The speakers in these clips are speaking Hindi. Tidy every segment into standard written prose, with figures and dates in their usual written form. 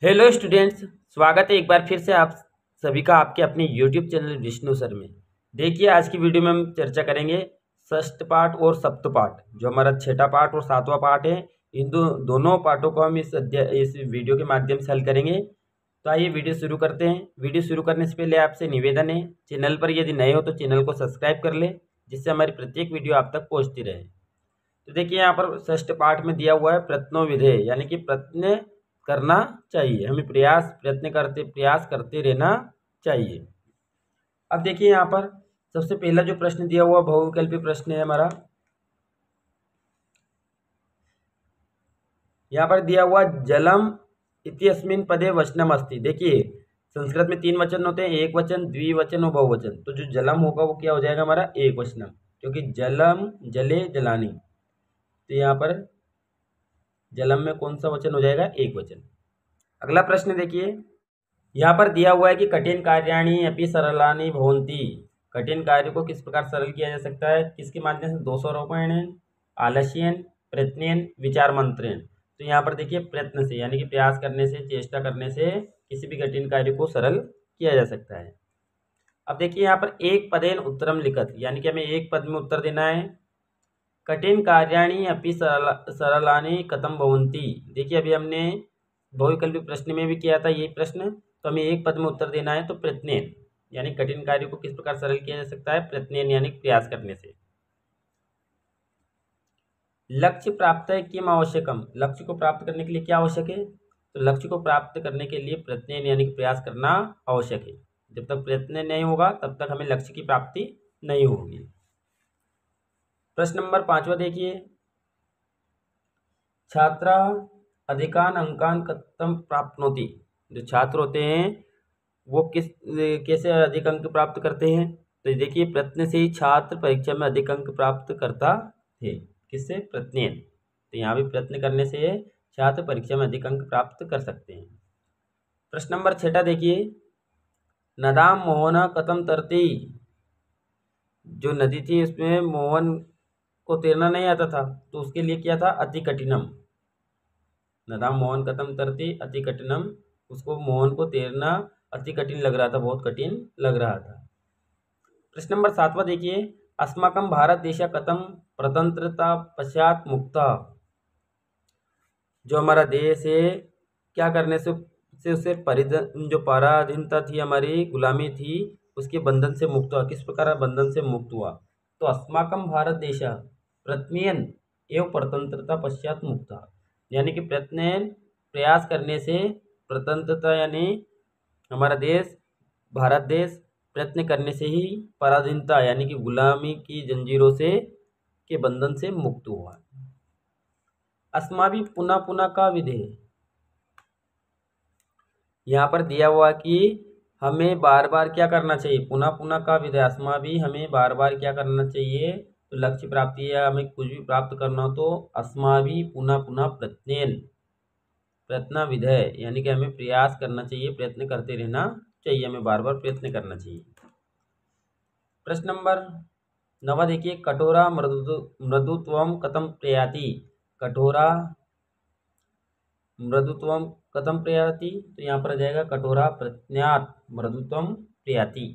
हेलो स्टूडेंट्स, स्वागत है एक बार फिर से आप सभी का आपके अपने यूट्यूब चैनल विष्णु सर में। देखिए, आज की वीडियो में हम चर्चा करेंगे षष्ठ पाठ और सप्त पाठ, जो हमारा छठा पाठ और सातवां पाठ है। इन दोनों पाठों को हम इस वीडियो के माध्यम से हल करेंगे। तो आइए वीडियो शुरू करते हैं। वीडियो शुरू करने से पहले आपसे निवेदन है, चैनल पर यदि नए हो तो चैनल को सब्सक्राइब कर ले, जिससे हमारी प्रत्येक वीडियो आप तक पहुँचती रहे। तो देखिए, यहाँ पर षष्ठ पाठ में दिया हुआ है प्रत्नो विधेय, यानी कि प्रश्न करना चाहिए, हमें प्रयास करते रहना चाहिए। अब देखिए, यहाँ पर सबसे पहला जो प्रश्न दिया हुआ बहुविकल्पी प्रश्न है हमारा। यहाँ पर दिया हुआ जलम इत्यस्मिन् पदे वचनम अस्ति। देखिए, संस्कृत में 3 वचन होते हैं, एक वचन, द्विवचन और बहुवचन। तो जो जलम होगा वो क्या हो जाएगा हमारा एक वचनम, क्योंकि जलम जले जलानी। तो यहाँ पर जलम में कौन सा वचन हो जाएगा एक वचन। अगला प्रश्न देखिए, यहाँ पर दिया हुआ है कि कठिन कार्याणि अपि सरलानि भवन्ति। कठिन कार्य को किस प्रकार सरल किया जा सकता है, किसके माध्यम से? दोषारोपण, आलस्यन, प्रयत्न, विचार मंत्रण। तो यहाँ पर देखिए, प्रयत्न से यानी कि प्रयास करने से, चेष्टा करने से किसी भी कठिन कार्य को सरल किया जा सकता है। अब देखिए, यहाँ पर एक पदेन उत्तरम लिखत, यानी कि हमें एक पद में उत्तर देना है। कठिन कार्याणि अपि सरलानि कथम भवन्ति। देखिए, अभी हमने बहुविकल्पी प्रश्न में भी किया था ये प्रश्न। तो हमें एक पद में उत्तर देना है। तो प्रयत्न यानी कठिन कार्य को किस प्रकार सरल किया जा सकता है? प्रयत्न यानी प्रयास करने से। लक्ष्य प्राप्त किम आवश्यकम। लक्ष्य को प्राप्त करने के लिए क्या आवश्यक है? तो लक्ष्य को प्राप्त करने के लिए प्रयत्न यानी प्रयास करना आवश्यक है। जब तक प्रयत्न नहीं होगा तब तक हमें लक्ष्य की प्राप्ति नहीं होगी। प्रश्न नंबर 5वां देखिए, छात्रा अधिकान अंकान कथम प्राप्नोति। जो छात्र होते हैं वो कैसे अधिक अंक प्राप्त करते हैं? तो देखिए, प्रयत्न से ही छात्र परीक्षा में अधिक अंक प्राप्त करता है। किससे? प्रयत्न। तो यहाँ भी प्रयत्न करने से छात्र परीक्षा में अधिक अंक प्राप्त कर सकते हैं। प्रश्न नंबर 6 देखिए, नदाम मोहन कथम तरती। जो नदी थी उसमें मोहन को तैरना नहीं आता था, तो उसके लिए क्या था? अति कठिनम। नदाम मोहन कथम तरती अति कठिनम। उसको मोहन को तैरना अति कठिन लग रहा था, बहुत कठिन लग रहा था। प्रश्न नंबर 7वां देखिए, अस्माकं भारत देश कथम स्वतंत्रता पश्चात मुक्ता। जो हमारा देश है क्या करने से उसे जो पराधीनता थी, हमारी गुलामी थी, उसके बंधन से मुक्त हुआ। किस प्रकार बंधन से मुक्त हुआ? तो अस्माकं भारत देश प्रयत्न एवं स्वतंत्रता पश्चात मुक्ता, यानी कि प्रयत्न प्रयास करने से स्वतंत्रता, यानी हमारा देश भारत देश प्रयत्न करने से ही पराधीनता यानी कि गुलामी की जंजीरों से के बंधन से मुक्त हुआ। अस्माभि पुनः पुनः का विधेय। यहाँ पर दिया हुआ कि हमें बार बार क्या करना चाहिए? पुनः पुनः का विधेय। अस्माभि हमें बार बार क्या करना चाहिए? तो लक्ष्य प्राप्ति या हमें कुछ भी प्राप्त करना हो तो अस्माभि पुनः पुनः प्रयत्न विधेय, यानी कि हमें प्रयास करना चाहिए, प्रयत्न करते रहना चाहिए, हमें बार बार प्रयत्न करना चाहिए। प्रश्न नंबर 9 देखिए, कठोरा मृदुत्वम कथम प्रयाति। कठोरा मृदुत्वम कथम प्रयाति। तो यहाँ पर आ जाएगा कठोरा प्रत्यात मृदुत्वम प्रयाति।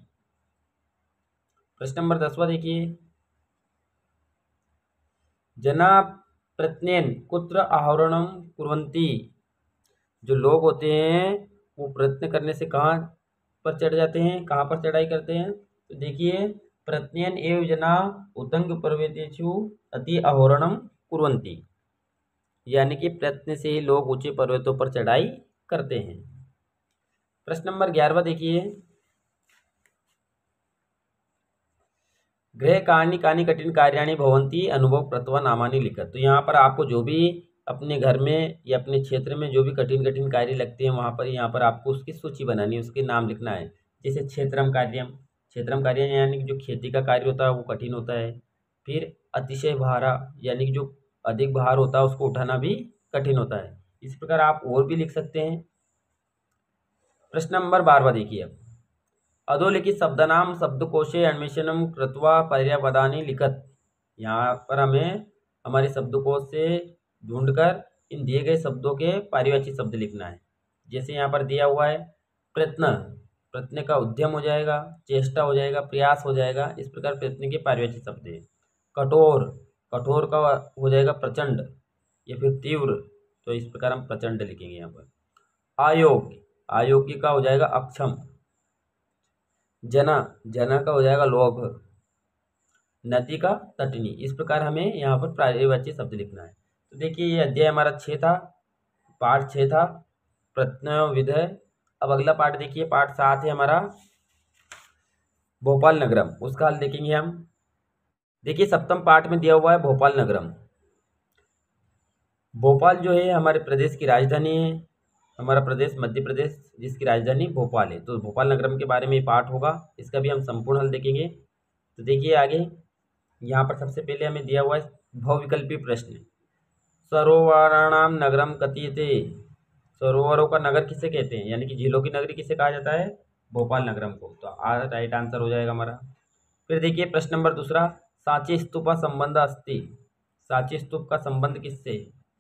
प्रश्न नंबर 10वां देखिए, जना प्रत्यन कुत्र आहरणम कुर्वन्ति। जो लोग होते हैं वो प्रयत्न करने से कहाँ पर चढ़ जाते हैं, कहाँ पर चढ़ाई करते हैं? तो देखिए, प्रत्यन एव जना उतंग पर्वतेषु अति आरोहणम कुर्वन्ति, यानी कि प्रयत्न से ही लोग ऊंचे पर्वतों पर चढ़ाई करते हैं। प्रश्न नंबर 11वां देखिए, गृह कानि कानि कठिन कार्याणि भवन्ति अनुभव कृत्वा नामानि लिखत। तो यहाँ पर आपको जो भी अपने घर में या अपने क्षेत्र में जो भी कठिन कठिन कार्य लगते हैं वहाँ पर यहाँ पर आपको उसकी सूची बनानी है, उसके नाम लिखना है। जैसे क्षेत्रम कार्य यानी कि जो खेती का कार्य होता है वो कठिन होता है। फिर अतिशय भारा, यानी कि जो अधिक भार होता है उसको उठाना भी कठिन होता है। इस प्रकार आप और भी लिख सकते हैं। प्रश्न नंबर 12वां देखिए, अब अधोलिखित शब्दनाम शब्दकोशे अन्वेषणम कृत्वा पर्यायपदानि लिखत। यहाँ पर हमें हमारे शब्दकोश से ढूंढकर इन दिए गए शब्दों के पारिवाचिक शब्द लिखना है। जैसे यहाँ पर दिया हुआ है प्रयत्न, प्रयत्न का उद्यम हो जाएगा, चेष्टा हो जाएगा, प्रयास हो जाएगा। इस प्रकार प्रयत्न के पर्यायवाची शब्द है। कठोर, कठोर का हो जाएगा प्रचंड या फिर तीव्र, तो इस प्रकार हम प्रचंड लिखेंगे यहाँ पर। अयोग्य, अयोग्य का हो जाएगा अक्षम। जना, जना का हो जाएगा लोभ। नदी का तटनी। इस प्रकार हमें यहाँ पर पर्यायवाची शब्द लिखना है। तो देखिए ये अध्याय हमारा 6 था, पाठ 6 था, प्रत्यय विधेय। अब अगला पाठ देखिए, पाठ 7 है हमारा भोपाल नगरम, उसका हल देखेंगे हम। देखिए सप्तम पाठ में दिया हुआ है भोपाल नगरम। भोपाल जो है हमारे प्रदेश की राजधानी है, हमारा प्रदेश मध्य प्रदेश जिसकी राजधानी भोपाल है। तो भोपाल नगरम के बारे में पाठ होगा, इसका भी हम संपूर्ण हल देखेंगे। तो देखिए आगे यहाँ पर सबसे पहले हमें दिया हुआ है बहुविकल्पी प्रश्न। सरोवराणाम नगरम कथ्यते, सरोवरों का नगर किसे कहते हैं, यानी कि झीलों की नगरी किसे कहा जाता है, भोपाल नगरम को। तो राइट आंसर हो जाएगा हमारा। फिर देखिए प्रश्न नंबर दूसरा, सांची स्तूप संबंध अस्ति, सांची स्तूप का संबंध किससे,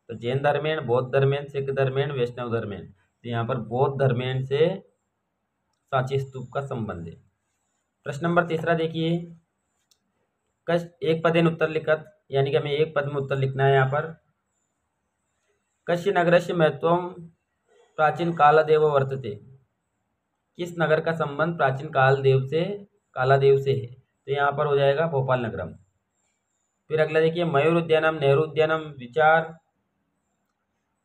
तो जैन धर्मेण, बौद्ध धर्मेण, सिख धर्मेण, वैष्णव धर्मेण। तो यहाँ पर बौद्ध धर्मेण से सांची स्तूप का संबंध है। प्रश्न नंबर तीसरा देखिए, एक पदेन उत्तर लिखत, यानी कि हमें एक पद में उत्तर लिखना है यहाँ पर। कस्य नगरस्य महत्वम प्राचीन कालदेव वर्तते, किस नगर का संबंध प्राचीन कालादेव से है, तो यहाँ पर हो जाएगा भोपाल नगरम। फिर अगला देखिए, मयूर उद्यानम, नेहरू उद्यानम, विचार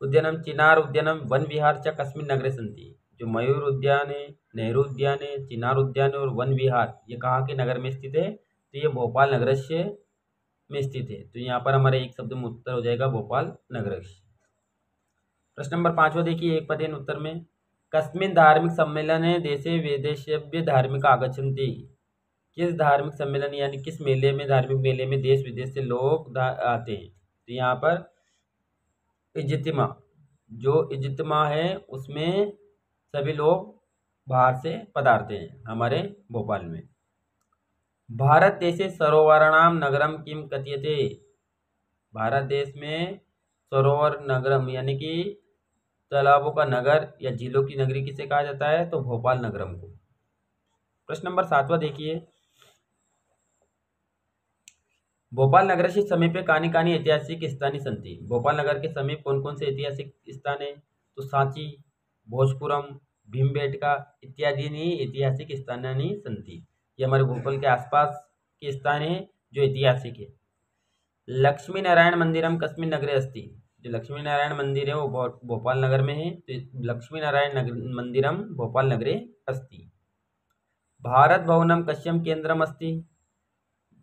उद्यानम, चिनार उद्यानम, वन विहार च कस्मिन् नगरे सन्ति। जो मयूर उद्यान है, नेहरू उद्यान है, चिनार उद्यान है और वन विहार, ये कहाँ के नगर में स्थित है, तो ये भोपाल नगरस्य में स्थित है। तो यहाँ पर हमारे एक शब्द में उत्तर हो जाएगा भोपाल नगरस्य। प्रश्न नंबर 5वां देखिए, एक पदेन उत्तर में, कस्मिन् धार्मिक सम्मेलने देशे विदेशेभ्य धार्मिक आगच्छन्ति, किस धार्मिक सम्मेलन यानी किस मेले में, धार्मिक मेले में देश विदेश से लोग आते हैं। तो यहाँ पर इज्तिमा, जो इज्तिमा है उसमें सभी लोग बाहर से पधारते हैं हमारे भोपाल में। भारत देशे सरोवराणाम नगरम किम कथ्यते, भारत देश में सरोवर नगरम यानी कि तालाबों का नगर या झीलों की नगरी किसे कहा जाता है, तो भोपाल नगरम को। प्रश्न नंबर 7वां देखिए, भोपाल नगर से समीपे कानि कानि ऐतिहासिक स्थानी सन्ति, भोपाल नगर के समीप कौन कौन से ऐतिहासिक स्थान है, तो सांची, भोजपुरम, भीमबेटका इत्यादि ऐतिहासिक स्थानानि सन्ति। ये हमारे भोपाल के आसपास के स्थान है जो ऐतिहासिक है। लक्ष्मी नारायण मंदिरम कस्मिन् नगरे अस्ति, जो लक्ष्मी नारायण मंदिर है वो भोपाल नगर में है, तो लक्ष्मी नारायण मंदिरम भोपाल नगरे अस्ति। भारत भवनम कस्यम केंद्रम अस्ति,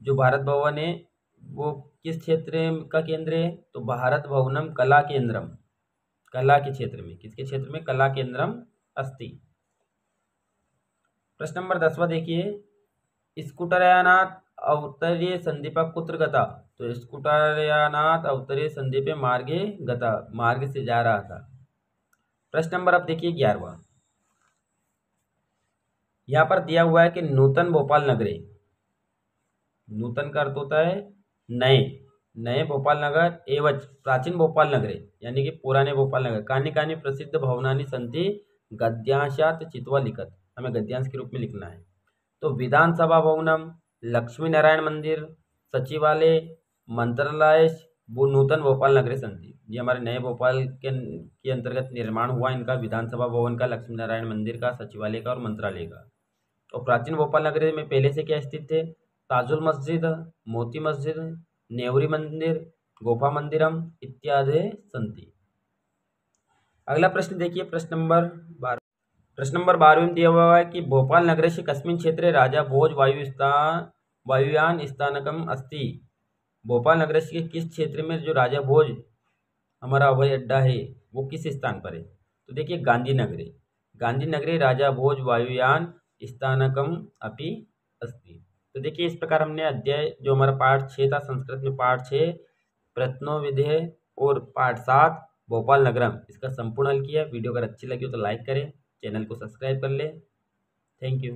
जो भारत भवन है वो किस क्षेत्र का केंद्र है, तो भारत भवनम कला केंद्रम, कला के क्षेत्र में, किसके क्षेत्र में, कला केंद्रम अस्ति। प्रश्न नंबर 10वां देखिए, स्कूटरयानाथ अवतरीय संदीपा कुत्र गता, तो स्कूटरयानाथ अवतरीय संदीपे मार्गे गता, मार्ग से जा रहा था। प्रश्न नंबर अब देखिए 11वां, यहाँ पर दिया हुआ है कि नूतन भोपाल नगरे, नूतन का अर्थ होता है नए, नए भोपाल नगर एवं प्राचीन भोपाल नगरे यानी कि पुराने भोपाल नगर, कानि कानि प्रसिद्ध भवनानि सन्ति गद्यांशात चित्वा लिखत, हमें गद्यांश के रूप में लिखना है। तो विधानसभा भवनम, लक्ष्मी नारायण मंदिर, सचिवालय, मंत्रालय वो नूतन भोपाल नगरे सन्ति, ये हमारे नए भोपाल के अंतर्गत निर्माण हुआ इनका, विधानसभा भवन का, लक्ष्मी नारायण मंदिर का, सचिवालय का और मंत्रालय का। और प्राचीन भोपाल नगरी में पहले से क्या स्थित थे, ताजुल मस्जिद, मोती मस्जिद, नेवरी मंदिर, गोपा मंदिरम इत्यादि सन्ति। अगला प्रश्न देखिए, प्रश्न नंबर 12, प्रश्न नंबर 12 में दिया हुआ है कि भोपाल नगर से कस्मिन् क्षेत्रे राजा भोज वायुयान स्थानकम अस्ति, भोपाल नगर के किस क्षेत्र में जो राजा भोज हमारा हवाई अड्डा है वो किस स्थान पर है, तो देखिए गांधीनगरे, गांधीनगरे राजा भोज वायुयान स्थानकम अपि अस्ति। तो देखिए इस प्रकार हमने अध्याय जो हमारा पाठ 6 था संस्कृत में, पाठ 6 प्रश्नों विधेय और पाठ 7 भोपाल नगरम, इसका संपूर्ण हल किया। वीडियो अगर अच्छी लगी हो तो लाइक करें, चैनल को सब्सक्राइब कर ले। Thank you.